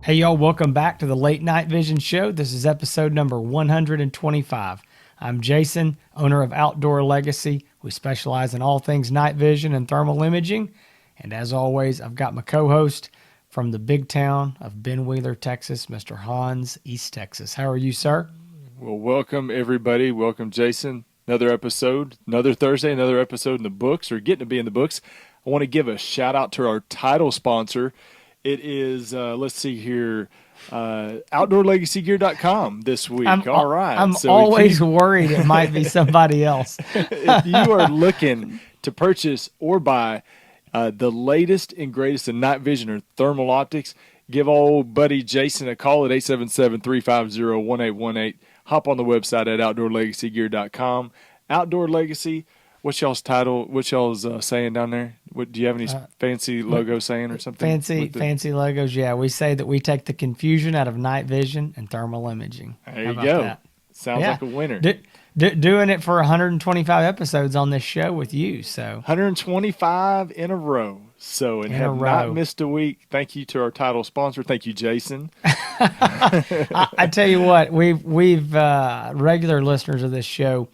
Hey, y'all, welcome back to the Late Night Vision Show. This is episode number 125. I'm Jason, owner of Outdoor Legacy. We specialize in all things night vision and thermal imaging. And as always, I've got my co-host from the big town of Ben Wheeler, Texas, Mr. Hans, East Texas. How are you, sir? Well, welcome, everybody. Welcome, Jason. Another episode, another Thursday, another episode in the books, or getting to be in the books. I want to give a shout out to our title sponsor. It is, let's see here, OutdoorLegacyGear.com this week. All right. I'm So always worried it might be somebody else. if you are looking to purchase or buy the latest and greatest in night vision or thermal optics, give old buddy Jason a call at 877-350-1818. Hop on the website at OutdoorLegacyGear.com. Outdoor Legacy. What's y'all's title? What's y'all's saying down there? What do you have any fancy logo saying or something? Fancy logos. Yeah, we say that we take the confusion out of night vision and thermal imaging. There you go. That? Sounds like a winner. Doing it for 125 episodes on this show with you. So 125 in a row. So and have not missed a week. Thank you to our title sponsor. Thank you, Jason. I tell you what, we've regular listeners of this show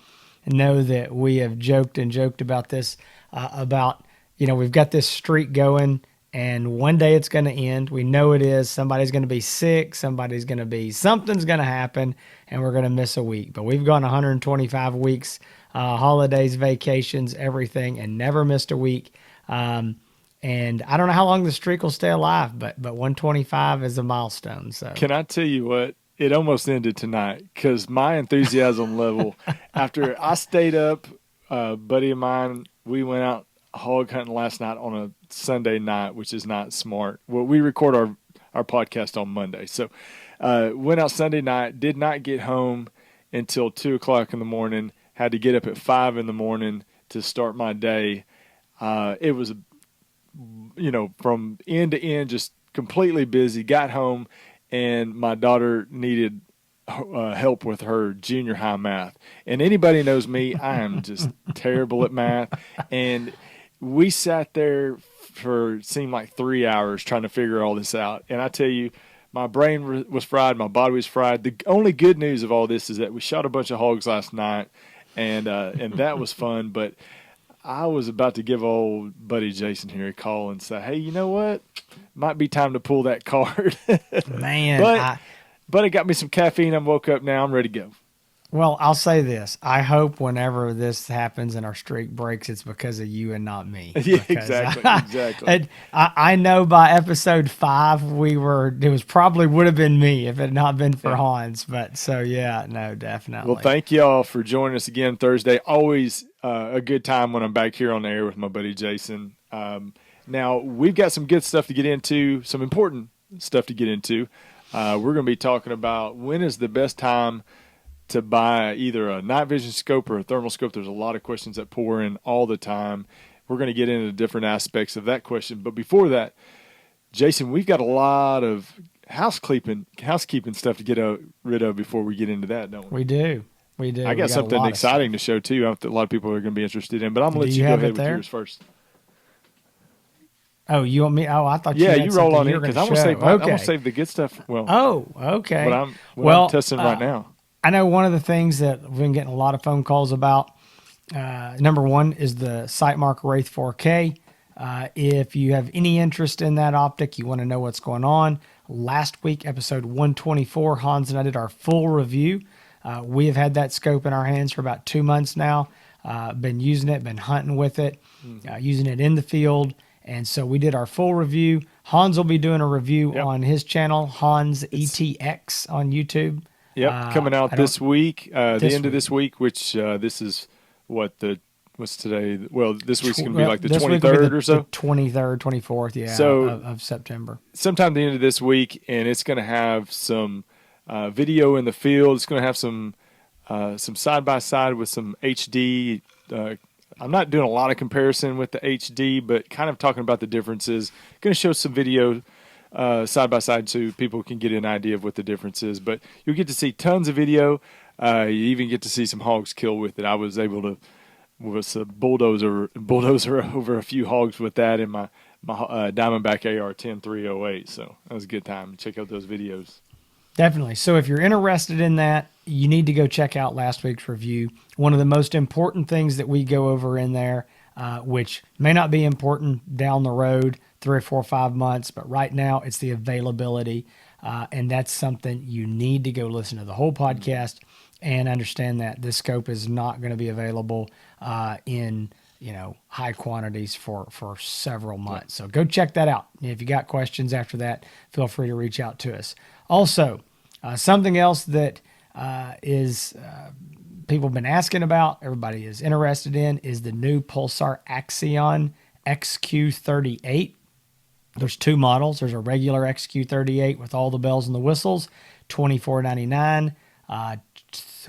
know that we have joked about this about, we've got this streak going and one day it's going to end. We know it is. Somebody's going to be sick. Something's going to happen and we're going to miss a week. But we've gone 125 weeks, holidays, vacations, everything, and never missed a week. And I don't know how long the streak will stay alive, but 125 is a milestone. So can I tell you what? It almost ended tonight because my enthusiasm level, after I stayed up, a buddy of mine, we went out hog hunting last night on a Sunday night, which is not smart. Well, we record our podcast on Monday. So went out Sunday night, did not get home until 2 o'clock in the morning, had to get up at 5 in the morning to start my day. It was, from end to end, just completely busy, got home, and my daughter needed help with her junior high math. And anybody knows me, I am just terrible at math. And we sat there for, seemed like 3 hours trying to figure all this out. And I tell you, my brain was fried, my body was fried. The only good news of all this is that we shot a bunch of hogs last night, and that was fun. But I was about to give old buddy Jason here a call and say, hey, you know what? Might be time to pull that card. Man. But it got me some caffeine. I woke up now. I'm ready to go. Well, I'll say this. I hope whenever this happens and our streak breaks, it's because of you and not me. Yeah, exactly. I know by episode 5, it probably would have been me if it had not been for Hans. But so, yeah, no, definitely. Well, thank y'all for joining us again Thursday. Always a good time when I'm back here on the air with my buddy Jason. Now, we've got some good stuff to get into, some important stuff to get into. We're going to be talking about when is the best time to buy either a night vision scope or a thermal scope. There's a lot of questions that pour in all the time. We're going to get into different aspects of that question. But before that, Jason, we've got a lot of housekeeping stuff to get rid of before we get into that, don't we? We do. I got something exciting to show, too. I think a lot of people are going to be interested in. But I'm going to let you go ahead with yours first. Oh, you want me? Oh, I thought you roll on in because I'm going to save the good stuff. Well, okay. What I'm testing right now. I know one of the things that we've been getting a lot of phone calls about, number one is the Sightmark Wraith 4K. If you have any interest in that optic, you want to know what's going on. Last week, episode 124, Hans and I did our full review. We have had that scope in our hands for about 2 months now. Been using it, been hunting with it, using it in the field. And so we did our full review. Hans will be doing a review on his channel, Hans ETX on YouTube. Yep, coming out this week, the end of this week, which this is what's today? Well, this week's going to be like the 23rd or so? 23rd, 24th, of September. Sometime the end of this week, and it's going to have some video in the field. It's going to have some side-by-side with some HD. I'm not doing a lot of comparison with the HD, but kind of talking about the differences. Going to show some video side by side so people can get an idea of what the difference is. But you'll get to see tons of video. You even get to see some hogs kill with it. I was able to bulldozer over a few hogs with that, and my Diamondback AR 10308. So that was a good time. Check out those videos. Definitely. So if you're interested in that, you need to go check out last week's review. One of the most important things that we go over in there, which may not be important down the road, 3 or 4 or 5 months, but right now it's the availability. And that's something you need to go listen to the whole podcast and understand that this scope is not going to be available in high quantities for several months. So go check that out. And if you got questions after that, feel free to reach out to us. Also, something else that is people have been asking about, everybody is interested in, is the new Pulsar Axion XQ38. There's 2 models. There's a regular XQ38 with all the bells and the whistles, $24.99.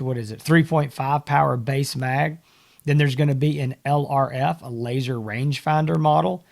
What is it? 3.5 power base mag. Then there's going to be an LRF, a laser rangefinder model.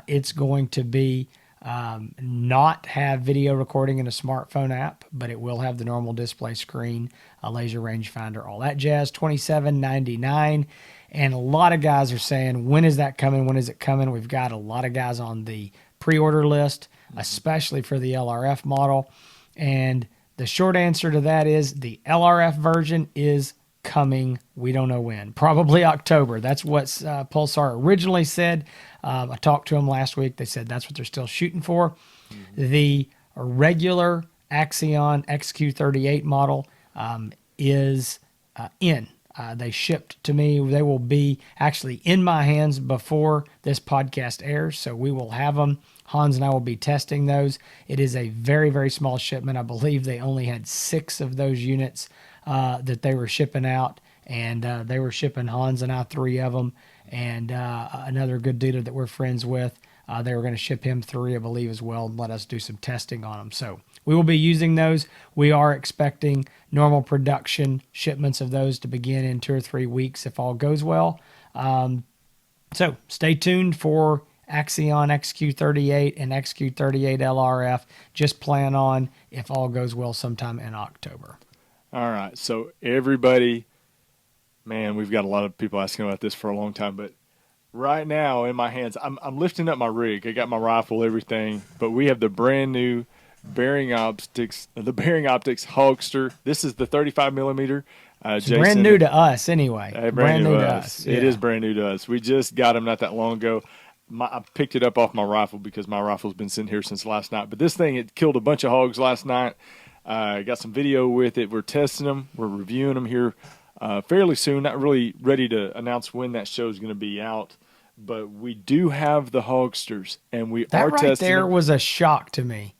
It's going to be not have video recording in a smartphone app, but it will have the normal display screen, a laser rangefinder, all that jazz, $27.99. And a lot of guys are saying, when is that coming? When is it coming? We've got a lot of guys on the pre-order list, especially for the LRF model. And the short answer to that is the LRF version is coming. We don't know when. Probably October. That's what Pulsar originally said. I talked to them last week. They said that's what they're still shooting for. The regular Axion XQ38 model is in. They shipped to me. They will be actually in my hands before this podcast airs, so we will have them. Hans and I will be testing those. It is a very, very small shipment. I believe they only had 6 of those units that they were shipping out, and they were shipping Hans and I 3 of them, and another good dealer that we're friends with, they were going to ship him 3, I believe, as well, and let us do some testing on them. So we will be using those. We are expecting normal production shipments of those to begin in 2 or 3 weeks if all goes well. So stay tuned for Axion XQ38 and XQ38 LRF. Just plan on, if all goes well, sometime in October. All right. So everybody, man, we've got a lot of people asking about this for a long time, but right now in my hands, I'm lifting up my rig. I got my rifle, everything, but we have the brand new Bearing Optics Hogster. This is the 35 millimeter. Jason, brand new to us anyway. Brand new to us. Yeah. It is brand new to us. We just got them not that long ago. I picked it up off my rifle because my rifle's been sitting here since last night. But this thing, it killed a bunch of hogs last night. Got some video with it. We're testing them. We're reviewing them here fairly soon. Not really ready to announce when that show is going to be out. But we do have the hogsters, and we are testing them. That right there was a shock to me.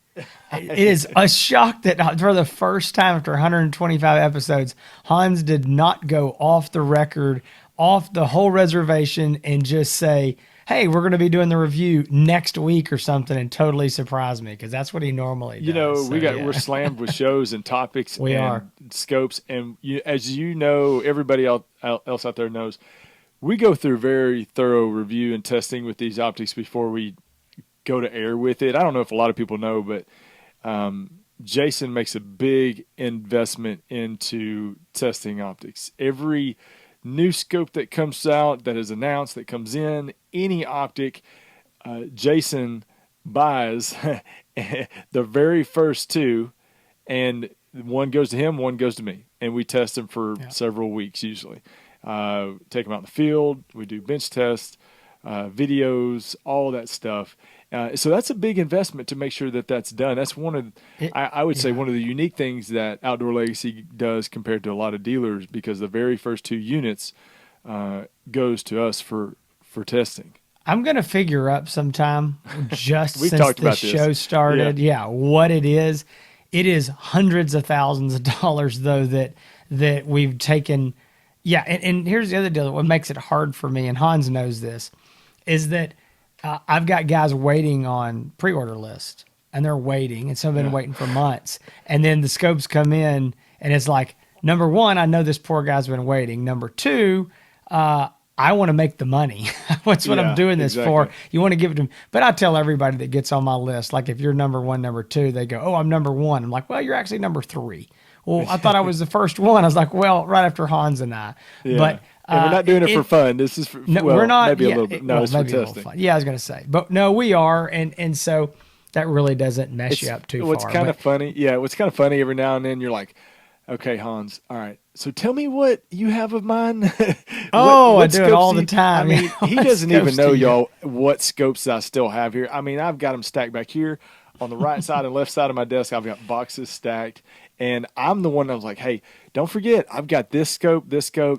It is a shock that for the first time after 125 episodes, Hans did not go off the record, off the whole reservation, and just say, hey, we're going to be doing the review next week or something, and totally surprise me, because that's what he normally does. You know, we're slammed with shows and topics and scopes, and as you know, everybody else out there knows, we go through very thorough review and testing with these optics before we go to air with it. I don't know if a lot of people know, but Jason makes a big investment into testing optics. Every new scope that comes out, that is announced, that comes in, any optic, Jason buys the very first 2, and one goes to him, one goes to me, and we test them for several weeks usually. Take them out in the field, we do bench tests, videos, all that stuff. So that's a big investment to make sure that that's done. That's one of, I would say, one of the unique things that Outdoor Legacy does compared to a lot of dealers, because the very first 2 units goes to us for testing. I'm going to figure up sometime, just since this show started, what it is. It is hundreds of thousands of dollars, though, that we've taken. Yeah, and here's the other deal. What makes it hard for me, and Hans knows this, is that I've got guys waiting on pre-order list, and they're waiting, and some have been waiting for months. And then the scopes come in, and it's like, number one, I know this poor guy's been waiting. Number two, I want to make the money. That's what I'm doing this for. You want to give it to me. But I tell everybody that gets on my list, like if you're number 1, number 2, they go, oh, I'm number 1. I'm like, well, you're actually number 3. Well, I thought I was the first one. I was like, well, right after Hans and I. Yeah. But And we're not doing it for fun. This is for, no, well, we're not. maybe Yeah, a little bit. No, it's for maybe a little testing. fun. Yeah, I was going to say, but no, we are, and so that really doesn't mess you up too What's far. kind of funny. Yeah, what's kind of funny every now and then you're like, okay, Hans, all right. So tell me what you have of mine. I do it all the time. I mean, he What doesn't even scopes know, do you- y'all, what scopes I still have here. I mean, I've got them stacked back here on the right side and left side of my desk. I've got boxes stacked, and I'm the one that was like, hey, don't forget, I've got this scope.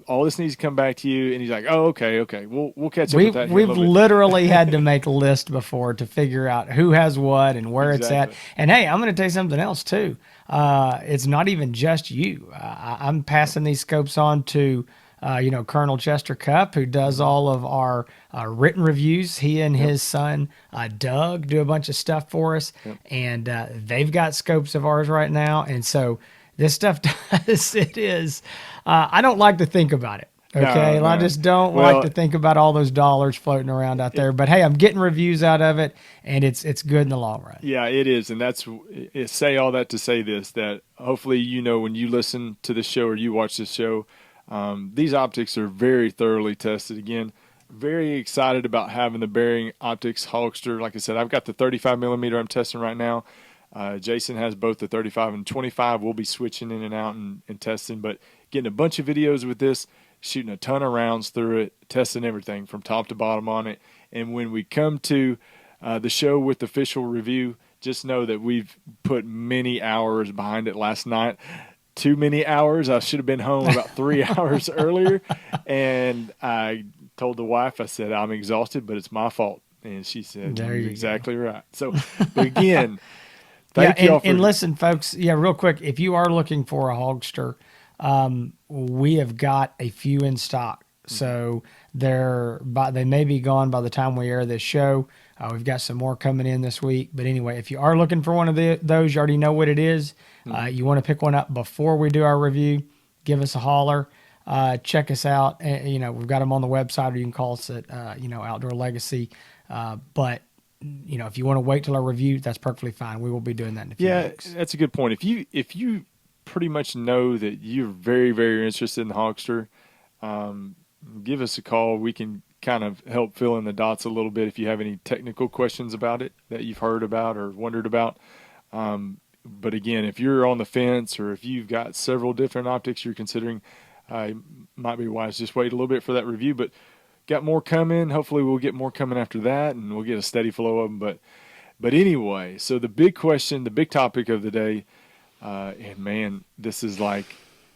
All this needs to come back to you. And he's like, oh, okay. We'll catch up with that. We've literally had to make a list before to figure out who has what and where it's at. And hey, I'm going to tell you something else too. It's not even just you. I'm passing these scopes on to, Colonel Chester Cup, who does all of our written reviews. He and his son, Doug, do a bunch of stuff for us. And they've got scopes of ours right now. And so this stuff it is. I don't like to think about it. Okay, No. I just don't like to think about all those dollars floating around out there. But hey, I'm getting reviews out of it, and it's good in the long run. Yeah, it is, and say all that to say this: that hopefully when you listen to the show or you watch this show, these optics are very thoroughly tested. Again, very excited about having the Bearing Optics Hogster. Like I said, I've got the 35 millimeter I'm testing right now. Jason has both the 35 and 25. We'll be switching in and out and testing, but getting a bunch of videos with this, shooting a ton of rounds through it, testing everything from top to bottom on it. And when we come to the show with the official review, just know that we've put many hours behind it last night. Too many hours. I should have been home about 3 hours earlier. And I told the wife, I said, I'm exhausted, but it's my fault. And she said, you're exactly right. So, but again, thank you all for... And listen, folks, real quick, if you are looking for a Hogster, we have got a few in stock. So they may be gone by the time we air this show. We've got some more coming in this week. But anyway, if you are looking for one of those, you already know what it is. You want to pick one up before we do our review, give us a holler. Check us out. We've got them on the website, or you can call us at, Outdoor Legacy. But if you want to wait till our review, that's perfectly fine. We will be doing that in a few weeks. Yeah, that's a good point. If you pretty much know that you're very, very interested in the Hogster, give us a call. We can kind of help fill in the dots a little bit if you have any technical questions about it that you've heard about or wondered about. But again, if you're on the fence or if you've got several different optics you're considering, it might be wise just wait a little bit for that review. But got more coming. Hopefully we'll get more coming after that, and we'll get a steady flow of them. But anyway, so the big question, the big topic of the day, and man, this is like,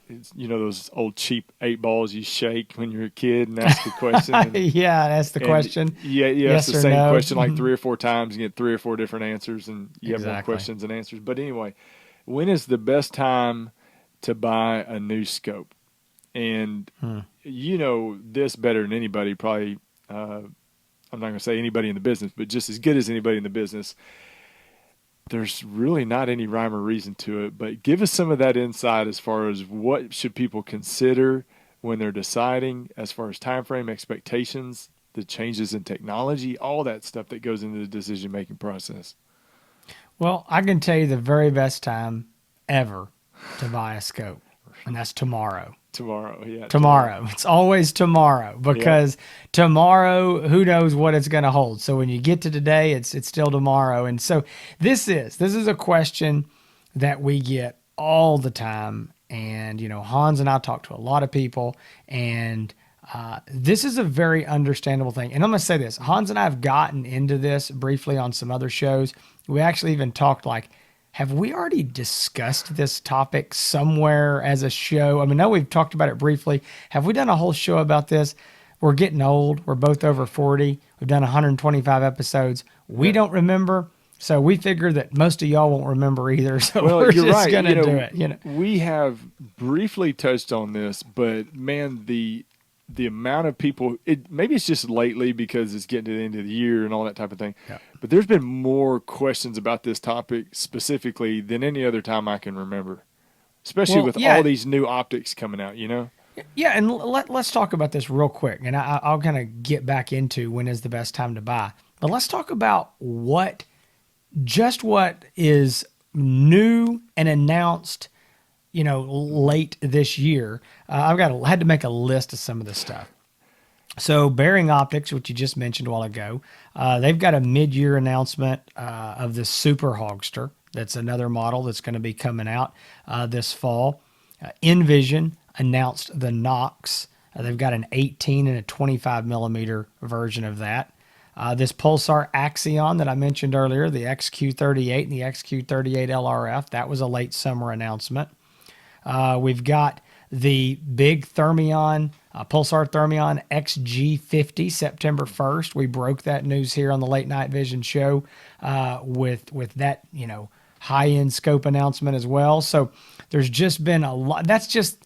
those old cheap 8 balls you shake when you're a kid and ask the question. That's the question. Yeah, you ask the same question like 3 or 4 times and get 3 or 4 different answers, and you have more questions and answers. But anyway, when is the best time to buy a new scope? And you know this better than anybody, probably. I'm not going to say anybody in the business, but just as good as anybody in the business. There's really not any rhyme or reason to it, but give us some of that insight as far as what should people consider when they're deciding, as far as time frame, expectations, the changes in technology, all that stuff that goes into the decision-making process. Well, I can tell you the very best time ever to buy a scope, and that's tomorrow. Tomorrow. It's always tomorrow, because tomorrow, who knows what it's going to hold. So when you get to today, it's still tomorrow. And so this is a question that we get all the time. And, Hans and I talk to a lot of people, and this is a very understandable thing. And I'm going to say this, Hans and I have gotten into this briefly on some other shows. We actually even talked have we already discussed this topic somewhere as a show? I mean, I know we've talked about it briefly. Have we done a whole show about this? We're getting old. We're both over 40. We've done 125 episodes. We don't remember. So we figure that most of y'all won't remember either. So we're just going to do it. We have briefly touched on this, but man, the amount of people, maybe it's just lately because it's getting to the end of the year and all that type of thing. Yeah. But there's been more questions about this topic specifically than any other time I can remember, especially with all these new optics coming out, Yeah, and let's talk about this real quick, and I'll kind of get back into when is the best time to buy. But let's talk about what is new and announced, late this year. Had to make a list of some of this stuff. So Bearing Optics, which you just mentioned a while ago, they've got a mid-year announcement of the Super Hogster. That's another model that's going to be coming out this fall. Envision announced the Nox. They've got an 18 and a 25 millimeter version of that. This Pulsar Axion that I mentioned earlier, the XQ38 and the XQ38 LRF, that was a late summer announcement. We've got the big Thermion, Pulsar Thermion XG50, September 1st. We broke that news here on the Late Night Vision show with that, high-end scope announcement as well. So there's just been a lot. That's just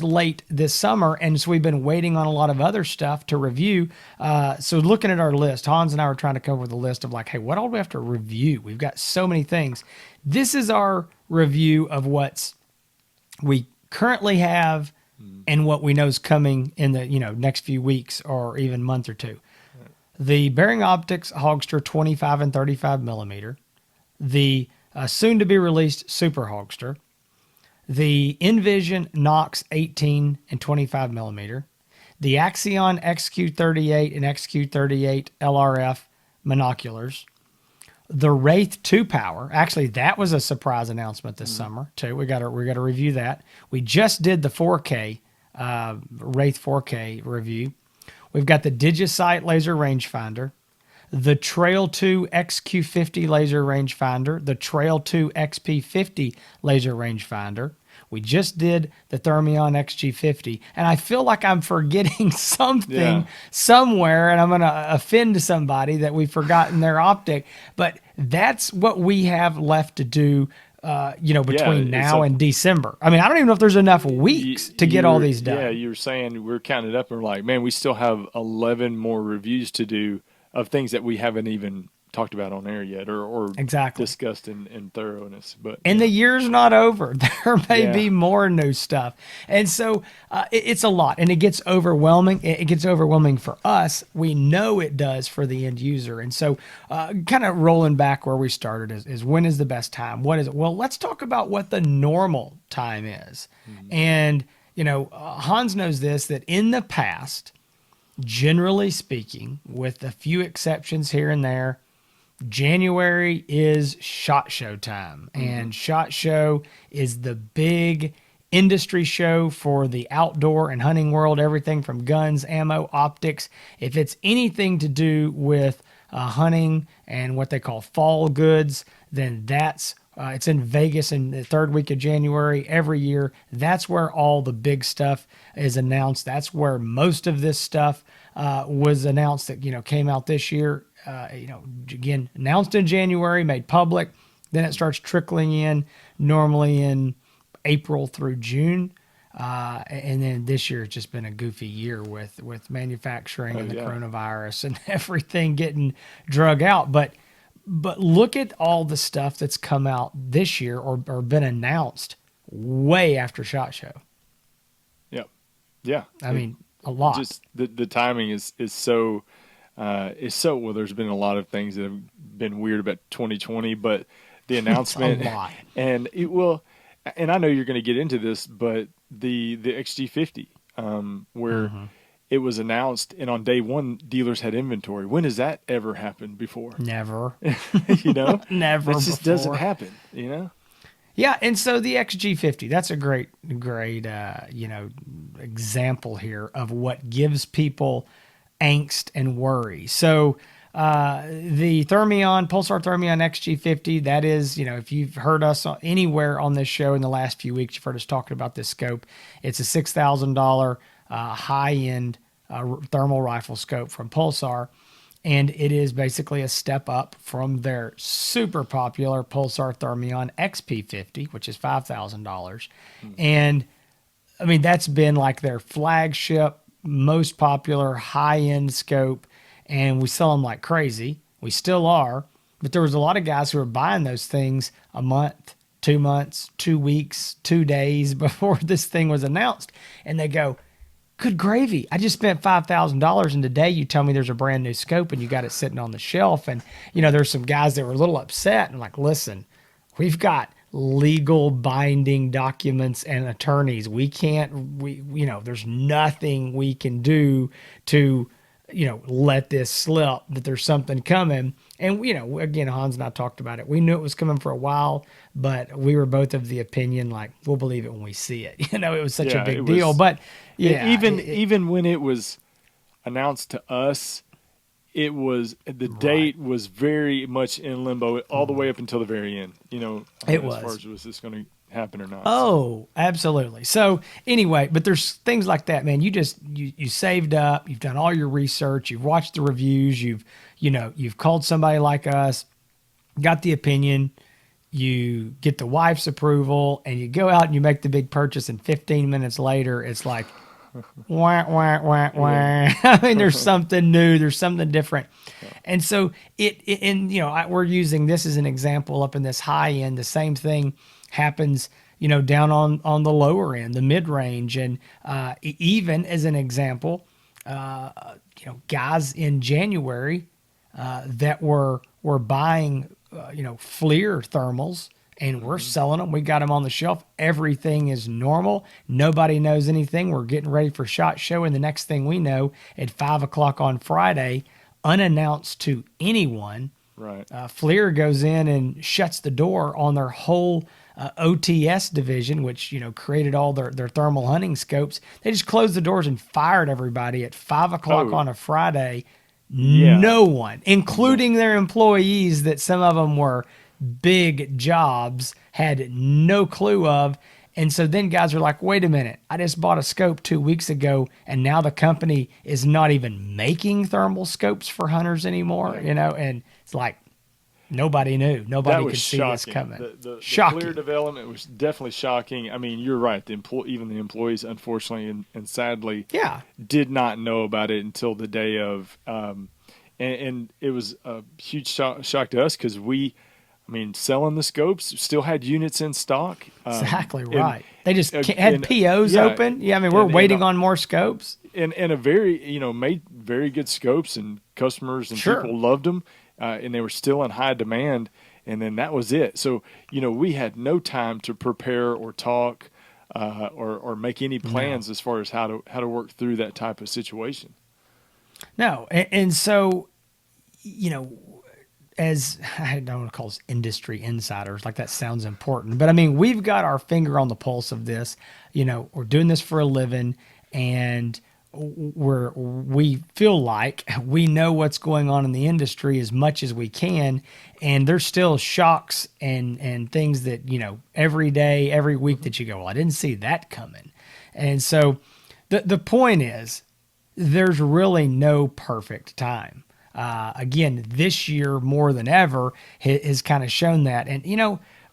late this summer, and so we've been waiting on a lot of other stuff to review. So looking at our list, Hans and I were trying to come up with a list of hey, what all do we have to review? We've got so many things. This is our review of what's we currently have and what we know is coming in the next few weeks or even month or two. The Bearing Optics Hogster 25 and 35 millimeter, the soon to be released Super Hogster, the Envision Nox 18 and 25 millimeter, the Axion XQ38 and XQ38 LRF monoculars, the Wraith 2 Power. Actually, that was a surprise announcement this summer too. We got to review that. We just did the 4K Wraith 4K review. We've got the Digisight laser rangefinder, the Trail 2 XQ50 laser rangefinder, the Trail 2 XP50 laser rangefinder. We just did the Thermion XG50, and I feel like I'm forgetting something somewhere, and I'm going to offend somebody that we've forgotten their optic. But that's what we have left to do, between now and December. I mean, I don't even know if there's enough weeks to get all these done. Yeah, you were saying we're counting it up, and we're like, man, we still have 11 more reviews to do of things that we haven't even talked about on air yet or exactly discussed in thoroughness. But the year's not over. There may be more new stuff. And so it's a lot, and it gets overwhelming. It gets overwhelming for us. We know it does for the end user. And so kind of rolling back where we started is when is the best time? What is it? Well, let's talk about what the normal time is. And, Hans knows this, that in the past, generally speaking, with a few exceptions here and there, January is SHOT Show time, and SHOT Show is the big industry show for the outdoor and hunting world, everything from guns, ammo, optics. If it's anything to do with hunting and what they call fall goods, then that's it's in Vegas in the third week of January every year. That's where all the big stuff is announced. That's where most of this stuff was announced that came out this year. Again, announced in January, made public, then it starts trickling in normally in April through June. And then this year it's just been a goofy year with manufacturing and the coronavirus and everything getting drug out. But look at all the stuff that's come out this year or been announced way after SHOT Show. Yep. Yeah. I mean, a lot. Just the timing is so well. There's been a lot of things that have been weird about 2020, but the announcement a lot. And it will. And I know you're going to get into this, but the XG50, where it was announced, and on day one, dealers had inventory. When has that ever happened before? Never. Never. It just doesn't happen. Yeah, and so the XG50, that's a great example here of what gives people angst and worry. So the Pulsar Thermion XG50, that is, if you've heard us anywhere on this show in the last few weeks, you've heard us talking about this scope. It's a $6,000 high-end thermal rifle scope from Pulsar, and it is basically a step up from their super popular Pulsar Thermion XP50, which is $5,000. And, I mean, that's been like their flagship, most popular high-end scope, and we sell them like crazy. We still are, but there was a lot of guys who were buying those things a month, 2 months, 2 weeks, 2 days before this thing was announced, and they go, good gravy, I just spent $5,000, and today you tell me there's a brand new scope and you got it sitting on the shelf. And, there's some guys that were a little upset and like, listen, we've got legal binding documents and attorneys. There's nothing we can do to, let this slip that there's something coming. And, again, Hans and I talked about it. We knew it was coming for a while, but we were both of the opinion, like, we'll believe it when we see it. It was such a big deal. But yeah, even when it was announced to us, it was the date was very much in limbo all the way up until the very end. It as far as was this going to happen or not. Oh, absolutely. So anyway, but there's things like that, man. You saved up, you've done all your research, you've watched the reviews, you've called somebody like us, got the opinion, you get the wife's approval, and you go out and you make the big purchase, and 15 minutes later, it's like, wah, wah, wah, wah. I mean, there's something new, there's something different. And so we're using this as an example up in this high end. The same thing happens, down on the lower end, the mid range. And even as an example, guys in January that were buying, FLIR thermals, and we're selling them. We got them on the shelf. Everything is normal. Nobody knows anything. We're getting ready for SHOT Show. And the next thing we know, at 5:00 on Friday, unannounced to anyone, right? FLIR goes in and shuts the door on their whole OTS division, which, created all their thermal hunting scopes. They just closed the doors and fired everybody at 5:00 on a Friday. Yeah. No one, including their employees, that some of them were big jobs, had no clue of. And so then guys are like, wait a minute, I just bought a scope 2 weeks ago, and now the company is not even making thermal scopes for hunters anymore, and it's like, nobody knew. Nobody could see this coming. The shocking. FLIR development was definitely shocking. I mean, you're right. Even the employees, unfortunately and sadly, did not know about it until the day of. And it was a huge shock to us because selling the scopes, still had units in stock. Exactly right. They just had POs open. Yeah, we're waiting on more scopes. And a very, made very good scopes, and customers and people loved them. And they were still in high demand, and then that was it. So, we had no time to prepare or talk or make any plans as far as how to work through that type of situation. No, and so, as I don't want to call us industry insiders, like that sounds important, but we've got our finger on the pulse of this. We're doing this for a living, and we feel like we know what's going on in the industry as much as we can, and there's still shocks and things that every day, every week that you go, well, I didn't see that coming. And so the point is, there's really no perfect time. Again, this year more than ever has kind of shown that. And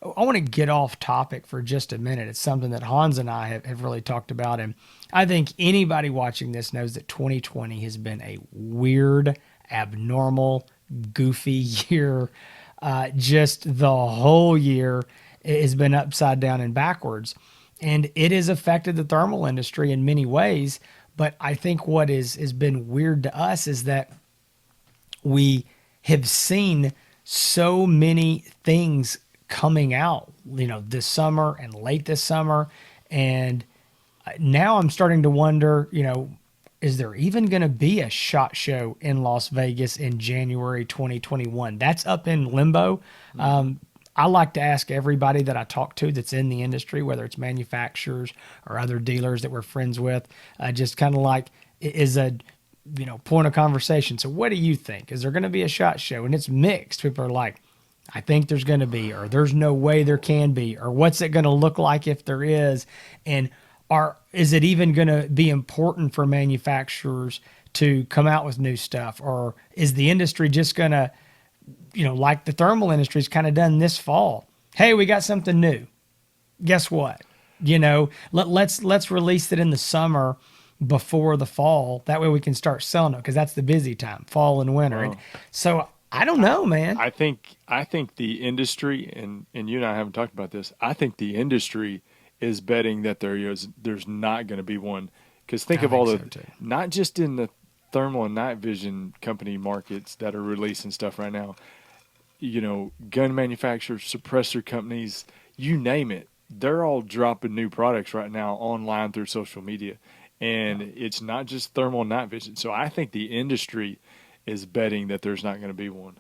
I want to get off topic for just a minute. It's something that Hans and I have really talked about. And I think anybody watching this knows that 2020 has been a weird, abnormal, goofy year. Just the whole year has been upside down and backwards. And it has affected the thermal industry in many ways. But I think what has been weird to us is that we have seen so many things coming out, this summer and late this summer. And now I'm starting to wonder, is there even going to be a SHOT Show in Las Vegas in January 2021? That's up in limbo. I like to ask everybody that I talk to that's in the industry, whether it's manufacturers or other dealers that we're friends with, just kind of like is a point of conversation. So what do you think? Is there going to be a SHOT Show? And it's mixed. People are like, I think there's going to be, or there's no way there can be, or what's it going to look like if there is? And is it even going to be important for manufacturers to come out with new stuff? Or is the industry just going to, like the thermal industry's kind of done this fall? Hey, we got something new. Guess what? Let's release it in the summer before the fall. That way we can start selling it, because that's the busy time, fall and winter. And so I don't know, man. I think the industry, and you and I haven't talked about this, I think the industry is betting that there's not going to be one. Because think of all not just in the thermal and night vision company markets that are releasing stuff right now, gun manufacturers, suppressor companies, you name it, they're all dropping new products right now online through social media. And it's not just thermal and night vision. So I think the industry is betting that there's not going to be one,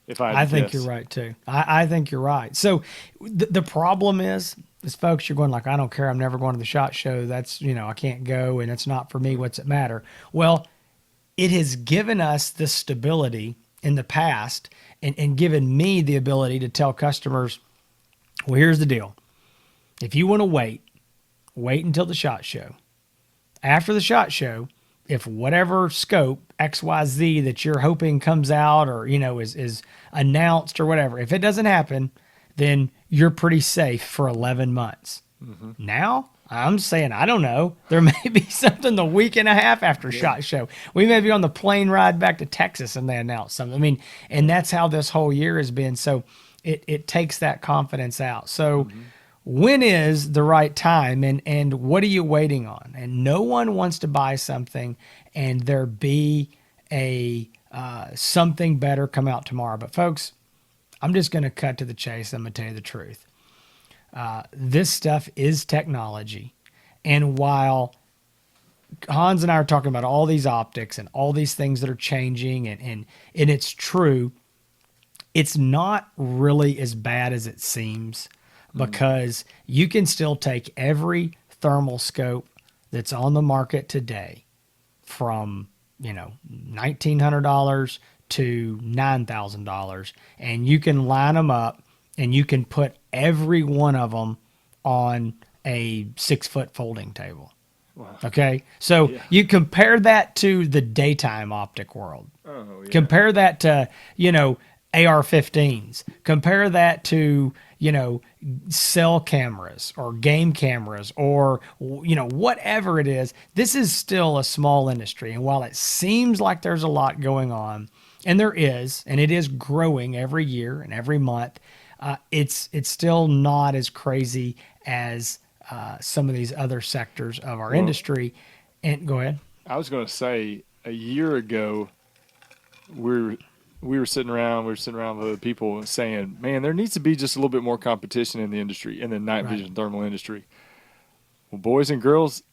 if I had I to think you're guess. right too. I think you're right. So the problem is folks, you're going like, I don't care. I'm never going to the SHOT Show. That's, I can't go and it's not for me. What's it matter? Well, it has given us this stability in the past and given me the ability to tell customers, well, here's the deal. If you want to wait until the SHOT Show. After the SHOT Show, if whatever scope XYZ that you're hoping comes out or, is announced or whatever, if it doesn't happen, then you're pretty safe for 11 months. Mm-hmm. Now, I'm saying, I don't know. There may be something the week and a half after SHOT Show. We may be on the plane ride back to Texas and they announce something. I mean, and that's how this whole year has been. So it takes that confidence out. So when is the right time and what are you waiting on? And no one wants to buy something and there be a something better come out tomorrow. But folks, I'm just going to cut to the chase. I'm going to tell you the truth. This stuff is technology. And while Hans and I are talking about all these optics and all these things that are changing and it's true, it's not really as bad as it seems because you can still take every thermal scope that's on the market today from, $1,900 to $9,000 and you can line them up and you can put every one of them on a 6-foot folding table. Wow. Okay. So you compare that to the daytime optic world. Oh, yeah. Compare that to, AR-15s. Compare that to, cell cameras or game cameras or, whatever it is. This is still a small industry. And while it seems like there's a lot going on, and there is, and it is growing every year and every month, it's still not as crazy as some of these other sectors of our industry. And go ahead. I was going to say a year ago, we were sitting around with other people saying, man, there needs to be just a little bit more competition in the industry, in the night vision thermal industry. Well, boys and girls,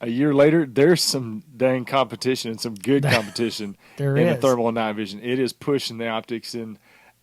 a year later, there's some dang competition and some good competition in the thermal and night vision. It is pushing the optics in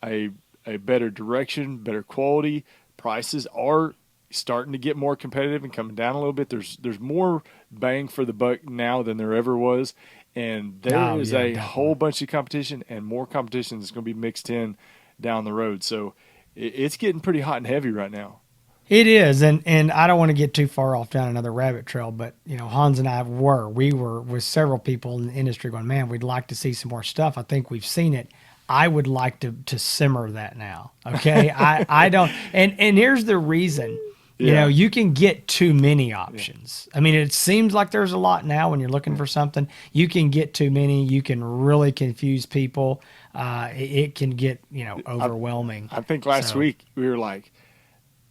a better direction, better quality. Prices are starting to get more competitive and coming down a little bit. There's more bang for the buck now than there ever was. And there is a whole bunch of competition and more competition that's going to be mixed in down the road. So it's getting pretty hot and heavy right now. It is, and I don't want to get too far off down another rabbit trail, but Hans and I we were with several people in the industry going, man, we'd like to see some more stuff. I think we've seen it. I would like to simmer that now. Okay, I don't, and here's the reason. You can get too many options. I mean, it seems like there's a lot now when you're looking for something. You can get too many. You can really confuse people. It can get overwhelming. I think last week we were like,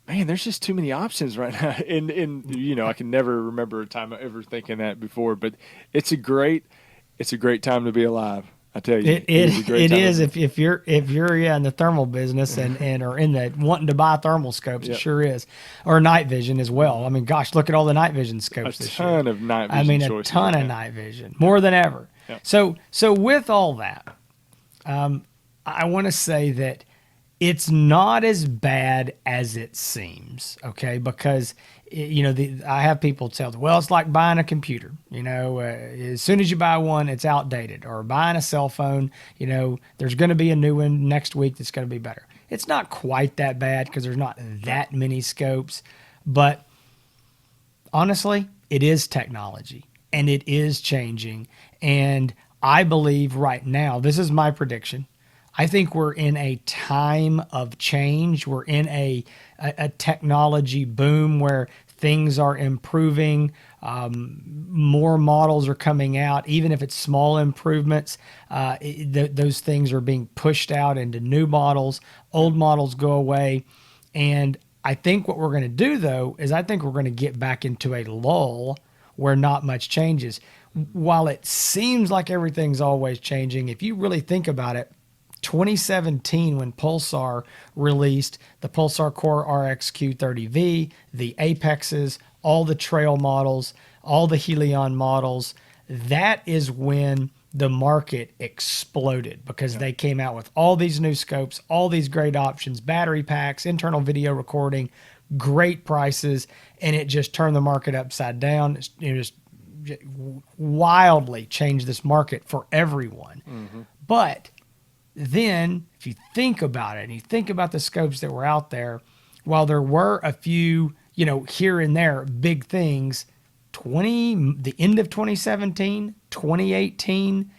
man, there's just too many options right now. And I can never remember a time ever thinking that before, but it's a great time to be alive. I tell you, it is if you're in the thermal business and or in the wanting to buy thermal scopes, it sure is, or night vision as well. I mean, gosh, look at all the night vision scopes this year. A ton of night vision. I mean, a ton of night vision, more than ever. Yep. So with all that, I want to say that it's not as bad as it seems, okay? Because I have people tell, well, it's like buying a computer. As soon as you buy one, it's outdated. Or buying a cell phone, there's going to be a new one next week that's going to be better. It's not quite that bad because there's not that many scopes, but honestly, it is technology and it is changing. And I believe right now, this is my prediction, I think we're in a time of change. We're in a technology boom where things are improving. More models are coming out, even if it's small improvements. Those things are being pushed out into new models. Old models go away. And I think what we're going to do, though, is I think we're going to get back into a lull where not much changes. While it seems like everything's always changing, if you really think about it, 2017 when Pulsar released the Pulsar Core RX-Q30V, the Apexes, all the Trail models, all the Helion models. That is when the market exploded because they came out with all these new scopes, all these great options, battery packs, internal video recording, great prices, and it just turned the market upside down. It just wildly changed this market for everyone. But then if you think about it and you think about the scopes that were out there, while there were a few, here and there big things, the end of 2017, 2018,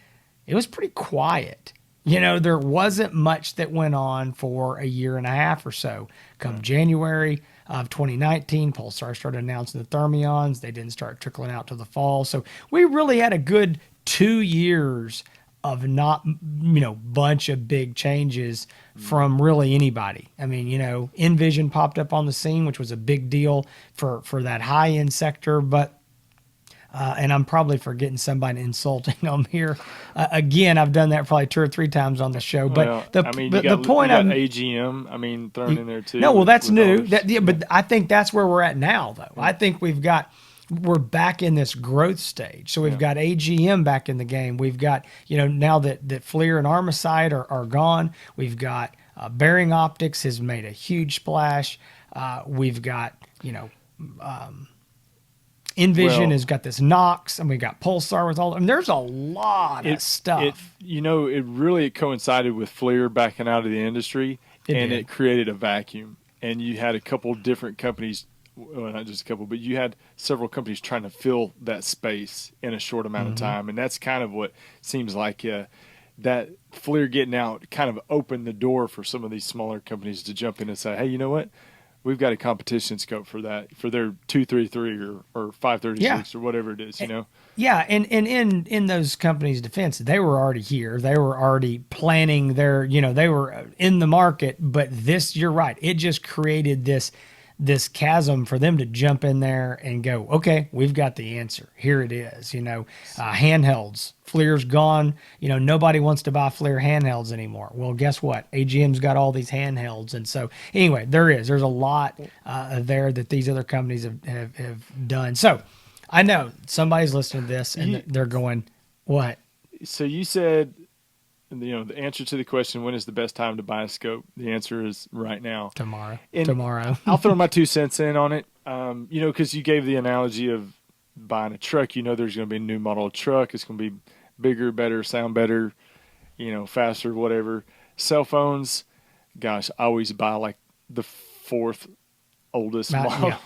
it was pretty quiet. There wasn't much that went on for a year and a half or so. Come January of 2019, Pulsar started announcing the Thermions. They didn't start trickling out to the fall. So we really had a good 2 years of not, bunch of big changes from really anybody. I mean, Envision popped up on the scene, which was a big deal for that high-end sector, but and I'm probably forgetting somebody and insulting them here. Again, I've done that probably 2 or 3 times on the show. But the point I'm AGM, thrown in there too. No, well, that's new. But I think that's where we're at now, though. I think we're back in this growth stage. So we've got AGM back in the game. We've got now that FLIR and Armacide are gone. We've got Bearing Optics has made a huge splash. We've got Envision has got this Nox, and we got Pulsar with all. I mean, there's a lot of stuff. It really coincided with FLIR backing out of the industry, it created a vacuum. And you had a couple different companies, well, not just a couple, but you had several companies trying to fill that space in a short amount of time, and that's kind of what seems like that FLIR getting out kind of opened the door for some of these smaller companies to jump in and say, hey, you know what? We've got a competition scope for that, for their 233 or 536 or whatever it is, Yeah, and in those companies' defense, they were already here. They were already planning their, they were in the market. But this, you're right, it just created this chasm for them to jump in there and go, okay, we've got the answer. Here it is. Handhelds. FLIR's gone. Nobody wants to buy FLIR handhelds anymore. Well, guess what? AGM's got all these handhelds. And so anyway, there's a lot there that these other companies have done. So I know somebody's listening to this and they're going, what? So you said, the answer to the question, when is the best time to buy a scope? The answer is right now. Tomorrow. I'll throw my 2 cents in on it. Because you gave the analogy of buying a truck. There's going to be a new model of truck. It's going to be bigger, better, sound better, faster, whatever. Cell phones, gosh, I always buy like the 4th oldest model. Yeah,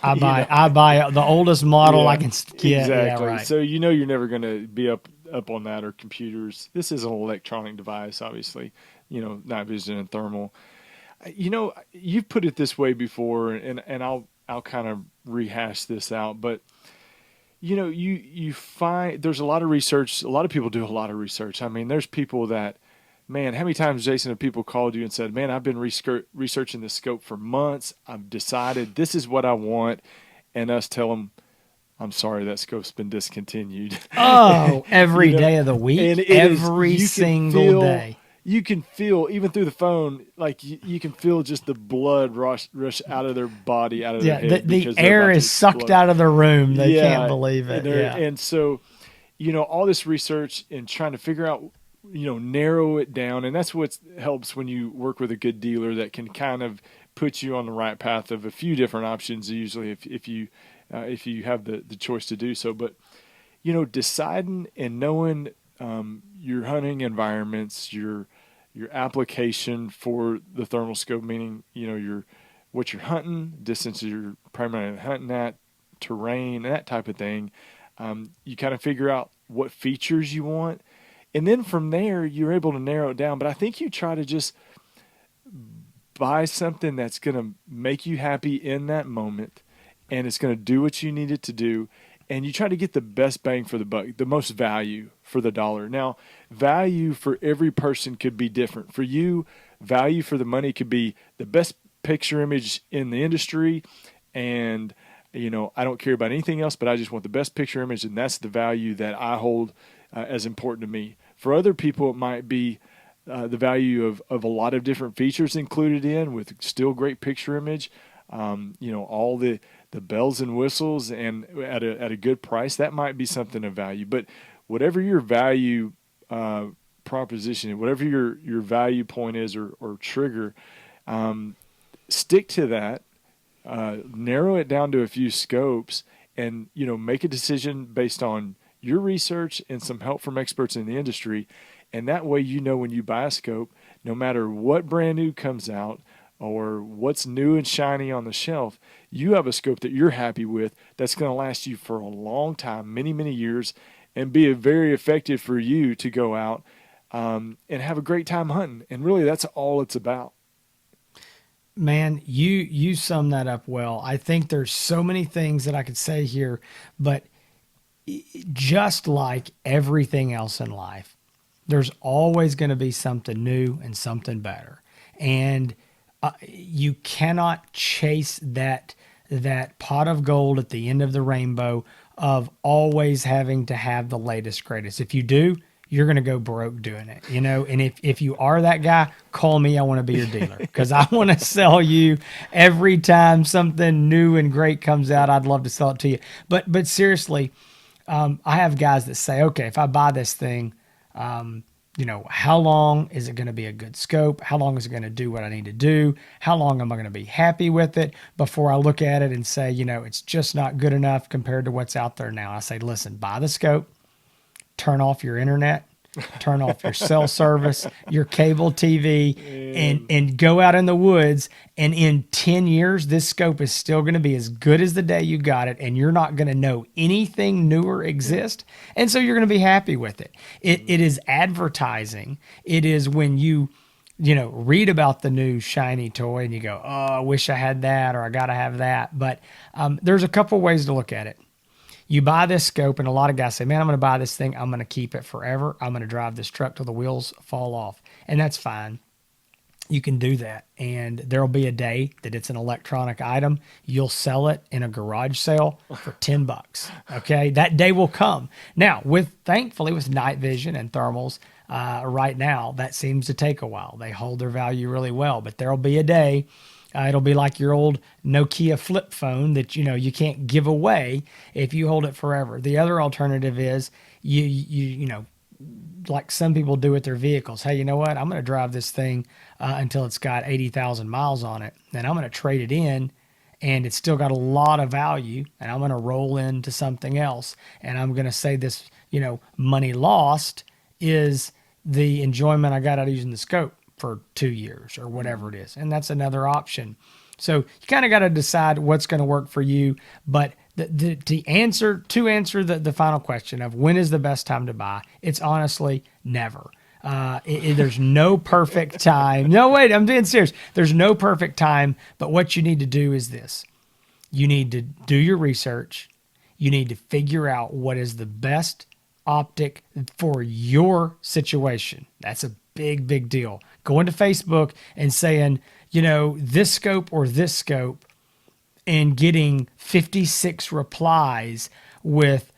I buy the oldest model I can get. Exactly. Yeah, right. So you're never going to be up on that, or computers. This is an electronic device, obviously. Night vision and thermal. You've put it this way before, and I'll kind of rehash this out, but you find there's a lot of research. A lot of people do a lot of research. I mean, there's people that, man, how many times, Jason, have people called you and said, man, I've been researching this scope for months. I've decided this is what I want. And us tell them, I'm sorry, that scope's been discontinued. Oh, every day of the week, every single day. You can feel, even through the phone, like you can feel just the blood rush out of their body, out of their head. The air is sucked out of the room. They can't believe it. And so, all this research and trying to figure out, narrow it down. And that's what helps when you work with a good dealer that can kind of put you on the right path of a few different options, usually if you have the choice to do so. But, deciding and knowing your hunting environments, your application for the thermal scope, meaning, what you're hunting, distances you're primarily hunting at, terrain, that type of thing. You kind of figure out what features you want. And then from there, you're able to narrow it down. But I think you try to just buy something that's going to make you happy in that moment, and it's going to do what you need it to do. And you try to get the best bang for the buck, the most value for the dollar. Now, value for every person could be different. For you, value for the money could be the best picture image in the industry. And, I don't care about anything else, but I just want the best picture image. And that's the value that I hold as important to me. For other people, it might be the value of a lot of different features included in with still great picture image, all the bells and whistles and at a good price, that might be something of value. But whatever your value proposition, whatever your value point is or trigger, stick to that. Narrow it down to a few scopes, and make a decision based on your research and some help from experts in the industry. And that way, when you buy a scope, no matter what brand new comes out or what's new and shiny on the shelf, you have a scope that you're happy with that's going to last you for a long time, many, many years, and be very effective for you to go out and have a great time hunting. And really, that's all it's about. Man, you sum that up well. I think there's so many things that I could say here, but just like everything else in life, there's always going to be something new and something better. And you cannot chase that pot of gold at the end of the rainbow of always having to have the latest, greatest. If you do, you're going to go broke doing it, and if you are that guy, call me. I want to be your dealer because I want to sell you every time something new and great comes out. I'd love to sell it to you. But seriously, I have guys that say, okay, if I buy this thing, how long is it going to be a good scope? How long is it going to do what I need to do? How long am I going to be happy with it before I look at it and say, it's just not good enough compared to what's out there now? I say, listen, buy the scope. Turn off your internet, turn off your cell service, your cable TV, and go out in the woods. And in 10 years, this scope is still going to be as good as the day you got it, and you're not going to know anything newer exist. And so you're going to be happy with it. It is advertising. It is when you read about the new shiny toy and you go, oh, I wish I had that, or I got to have that. But there's a couple ways to look at it. You buy this scope, and a lot of guys say, man, I'm going to buy this thing. I'm going to keep it forever. I'm going to drive this truck till the wheels fall off. And that's fine. You can do that. And there'll be a day that it's an electronic item. You'll sell it in a garage sale for $10. Okay. That day will come. Now, thankfully with night vision and thermals, right now, that seems to take a while. They hold their value really well, but there'll be a day. It'll be like your old Nokia flip phone that you can't give away if you hold it forever. The other alternative is you like some people do with their vehicles. Hey, you know what? I'm going to drive this thing until it's got 80,000 miles on it. Then I'm going to trade it in, and it's still got a lot of value, and I'm going to roll into something else. And I'm going to say this, money lost is the enjoyment I got out of using the scope for 2 years or whatever it is. And that's another option. So you kind of got to decide what's going to work for you. But to answer the final question of when is the best time to buy, it's honestly never. There's no perfect time. No, wait, I'm being serious. There's no perfect time. But what you need to do is this. You need to do your research. You need to figure out what is the best optic for your situation. That's a big, big deal. Going to Facebook and saying, this scope or this scope, and getting 56 replies with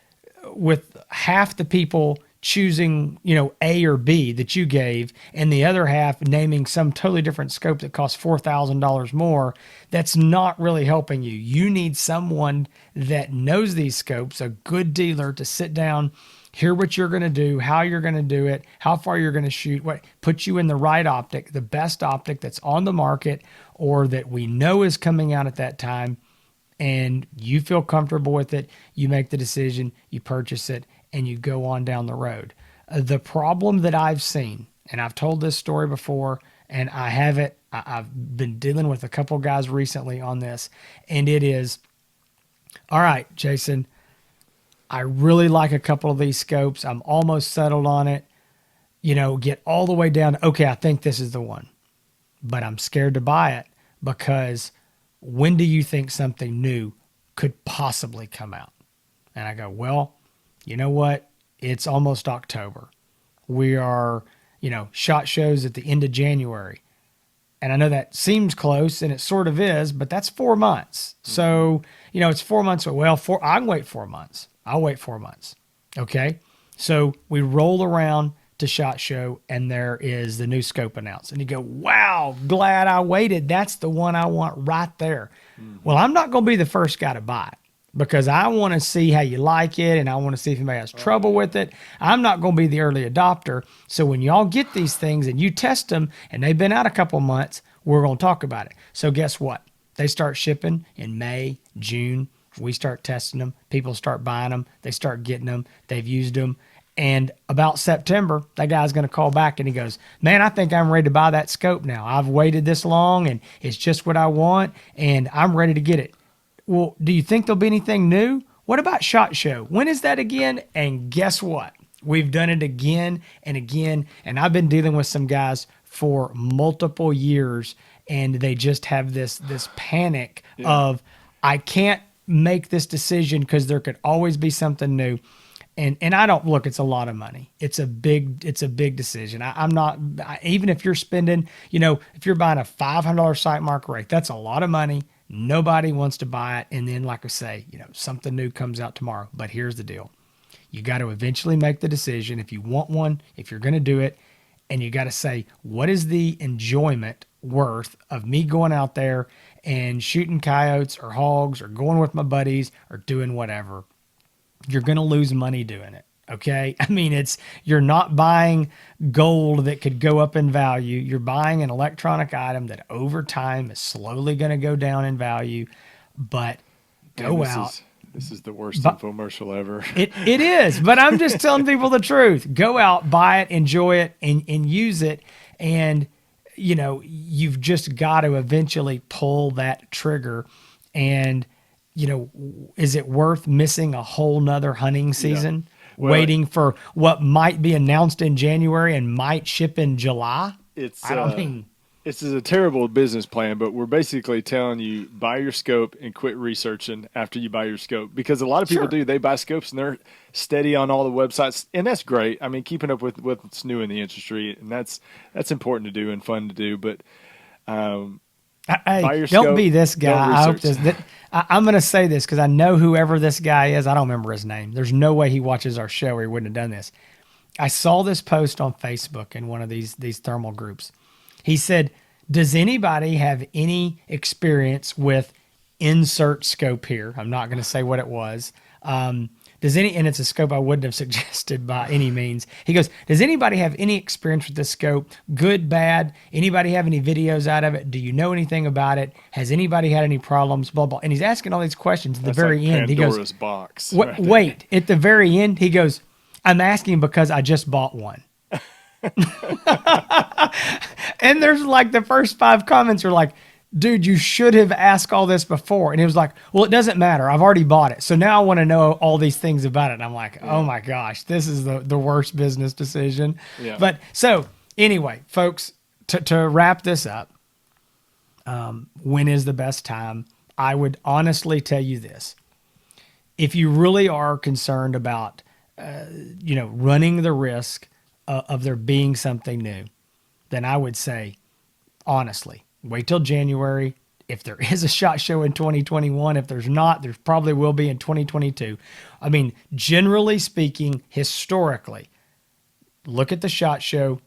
half the people choosing, A or B that you gave, and the other half naming some totally different scope that costs $4,000 more. That's not really helping you. You need someone that knows these scopes, a good dealer, to sit down, hear what you're going to do, how you're going to do it, how far you're going to shoot, what puts you in the right optic, the best optic that's on the market or that we know is coming out at that time, and you feel comfortable with it. You make the decision, you purchase it, and you go on down the road. The problem that I've seen, and I've told this story before, and I've been dealing with a couple guys recently on this, and it is, all right, Jason, I really like a couple of these scopes. I'm almost settled on it. Get all the way down. Okay, I think this is the one. But I'm scared to buy it because when do you think something new could possibly come out? And I go, well, you know what? It's almost October. We are, SHOT Shows at the end of January. And I know that seems close, and it sort of is, but that's 4 months. So, it's 4 months. Well, I can wait 4 months. I'll wait 4 months. Okay. So we roll around to SHOT Show and there is the new scope announced. And you go, wow, glad I waited. That's the one I want right there. Well, I'm not going to be the first guy to buy it because I want to see how you like it and I want to see if anybody has trouble with it. I'm not going to be the early adopter. So when y'all get these things and you test them and they've been out a couple months, we're going to talk about it. So guess what? They start shipping in May, June. We start testing them. People start buying them. They start getting them. They've used them. And about September, that guy's going to call back and he goes, man, I think I'm ready to buy that scope now. I've waited this long and it's just what I want and I'm ready to get it. Well, do you think there'll be anything new? What about SHOT Show? When is that again? And guess what? We've done it again and again. And I've been dealing with some guys for multiple years and they just have this panic of, I can't make this decision because there could always be something new. And I don't look, it's a lot of money. It's a big decision. I'm not, even if you're spending, if you're buying a $500 Sightmark Wraith, that's a lot of money. Nobody wants to buy it. And then, like I say, something new comes out tomorrow. But here's the deal. You got to eventually make the decision if you want one, if you're going to do it. And you got to say, what is the enjoyment worth of me going out there and shooting coyotes or hogs or going with my buddies or doing whatever? You're going to lose money doing it. Okay. I mean, you're not buying gold that could go up in value. You're buying an electronic item that over time is slowly going to go down in value, but go out. This is the worst infomercial ever. It is, but I'm just telling people the truth. Go out, buy it, enjoy it, and use it. And, you've just got to eventually pull that trigger. And, is it worth missing a whole nother hunting season? Yeah. Well, waiting for what might be announced in January and might ship in July? It's a terrible business plan, but we're basically telling you buy your scope and quit researching after you buy your scope, because a lot of people do. They buy scopes and they're steady on all the websites, and that's great. I mean, keeping up with what's new in the industry, and that's important to do and fun to do. But buy your scope, don't be this guy. I hope I'm going to say this because I know whoever this guy is. I don't remember his name. There's no way he watches our show or he wouldn't have done this. I saw this post on Facebook in one of these thermal groups. He said, does anybody have any experience with insert scope here? I'm not going to say what it was. And it's a scope I wouldn't have suggested by any means. He goes, does anybody have any experience with this scope? Good, bad? Anybody have any videos out of it? Do you know anything about it? Has anybody had any problems? Blah, blah. And he's asking all these questions at the very end. Pandora's he goes, box. Wait, at the very end, he goes, I'm asking because I just bought one. And there's like the first 5 comments are like, dude, you should have asked all this before. And he was like, well, it doesn't matter. I've already bought it. So now I want to know all these things about it. And I'm like, oh my gosh, this is the worst business decision. Yeah. But so anyway, folks, to wrap this up, when is the best time? I would honestly tell you this. If you really are concerned about, running the risk of there being something new, then I would say, honestly, wait till January. If there is a SHOT Show in 2021, if there's not, there probably will be in 2022. I mean, generally speaking, historically, look at the SHOT Show,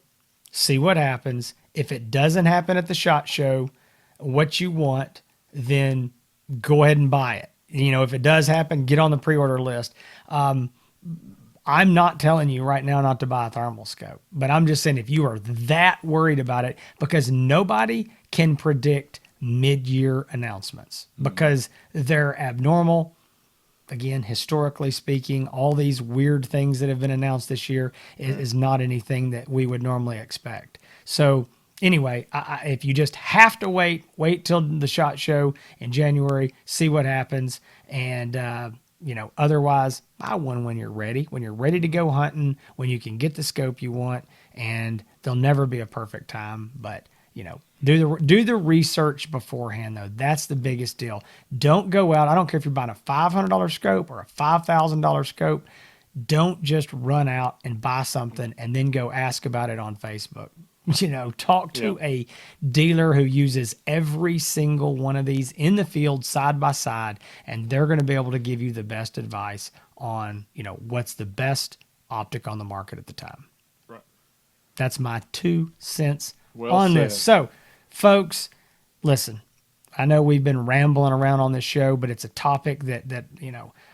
see what happens. If it doesn't happen at the SHOT Show, what you want, then go ahead and buy it. If it does happen, get on the pre-order list. I'm not telling you right now not to buy a thermal scope, but I'm just saying if you are that worried about it, because nobody can predict mid-year announcements because they're abnormal. Again, historically speaking, all these weird things that have been announced this year is not anything that we would normally expect. So anyway, if you just have to wait till the SHOT Show in January, see what happens. And, otherwise buy one when you're ready to go hunting, when you can get the scope you want, and there'll never be a perfect time, but do the research beforehand though. That's the biggest deal. Don't go out. I don't care if you're buying a $500 scope or a $5,000 scope. Don't just run out and buy something and then go ask about it on Facebook. Talk to a dealer who uses every single one of these in the field side by side, and they're going to be able to give you the best advice on, what's the best optic on the market at the time. Right. That's my 2 cents Well on said. this. So, folks, listen. I know we've been rambling around on this show, but it's a topic that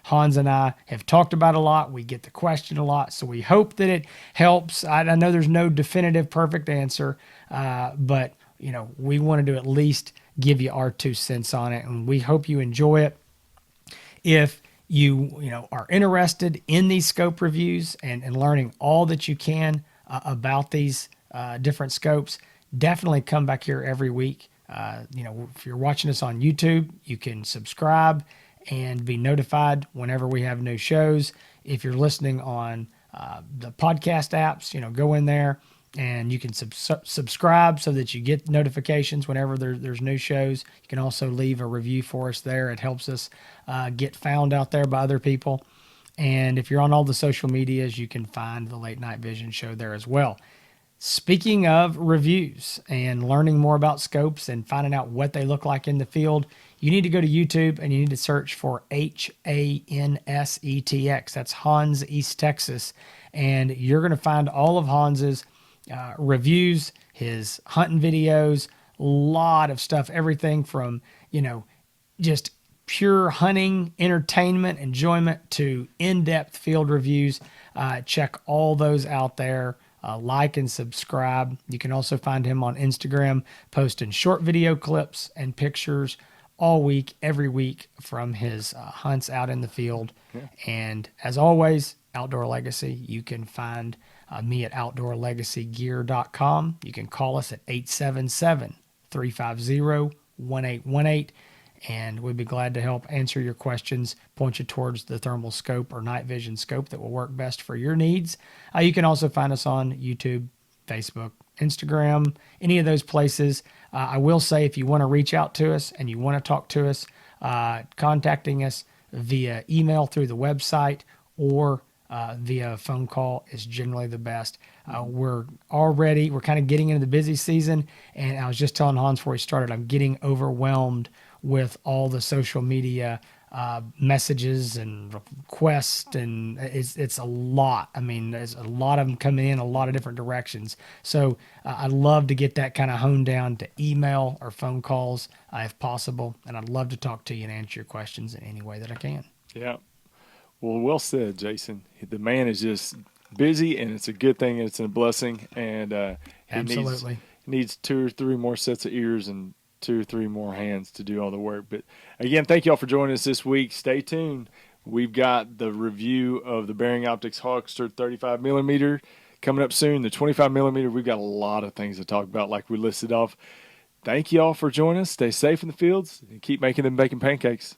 Hans and I have talked about a lot. We get the question a lot, so we hope that it helps. I know there's no definitive perfect answer, but we wanted to at least give you our 2 cents on it, and we hope you enjoy it. If you are interested in these scope reviews and learning all that you can about these different scopes, definitely come back here every week. If you're watching us on YouTube, you can subscribe and be notified whenever we have new shows. If you're listening on the podcast apps, go in there and you can subscribe so that you get notifications whenever there's new shows. You can also leave a review for us there. It helps us get found out there by other people. And if you're on all the social medias, you can find the Late Night Vision Show there as well. Speaking of reviews and learning more about scopes and finding out what they look like in the field, you need to go to YouTube and you need to search for HANSETX. That's Hans East Texas. And you're going to find all of Hans's reviews, his hunting videos, a lot of stuff, everything from, just pure hunting, entertainment, enjoyment to in-depth field reviews. Check all those out there. Like and subscribe. You can also find him on Instagram, posting short video clips and pictures all week, every week from his hunts out in the field. Yeah. And as always, Outdoor Legacy, you can find me at outdoorlegacygear.com. You can call us at 877-350-1818. And we'd be glad to help answer your questions, point you towards the thermal scope or night vision scope that will work best for your needs. You can also find us on YouTube, Facebook, Instagram, any of those places. I will say if you want to reach out to us and you want to talk to us, contacting us via email through the website or via phone call is generally the best. We're kind of getting into the busy season, and I was just telling Hans before we started, I'm getting overwhelmed with all the social media messages and requests, and it's a lot. I mean, there's a lot of them coming in a lot of different directions. So I'd love to get that kind of honed down to email or phone calls if possible, and I'd love to talk to you and answer your questions in any way that I can. Yeah. Well said, Jason. The man is just busy, and it's a good thing. It's a blessing, and he Absolutely needs 2 or 3 more sets of ears and 2 or 3 more hands to do all the work. But again, thank you all for joining us this week. Stay tuned. We've got the review of the Bearing Optics Hawkster 35 millimeter coming up soon. The 25 millimeter, we've got a lot of things to talk about, like we listed off. Thank you all for joining us. Stay safe in the fields and keep making them bacon pancakes.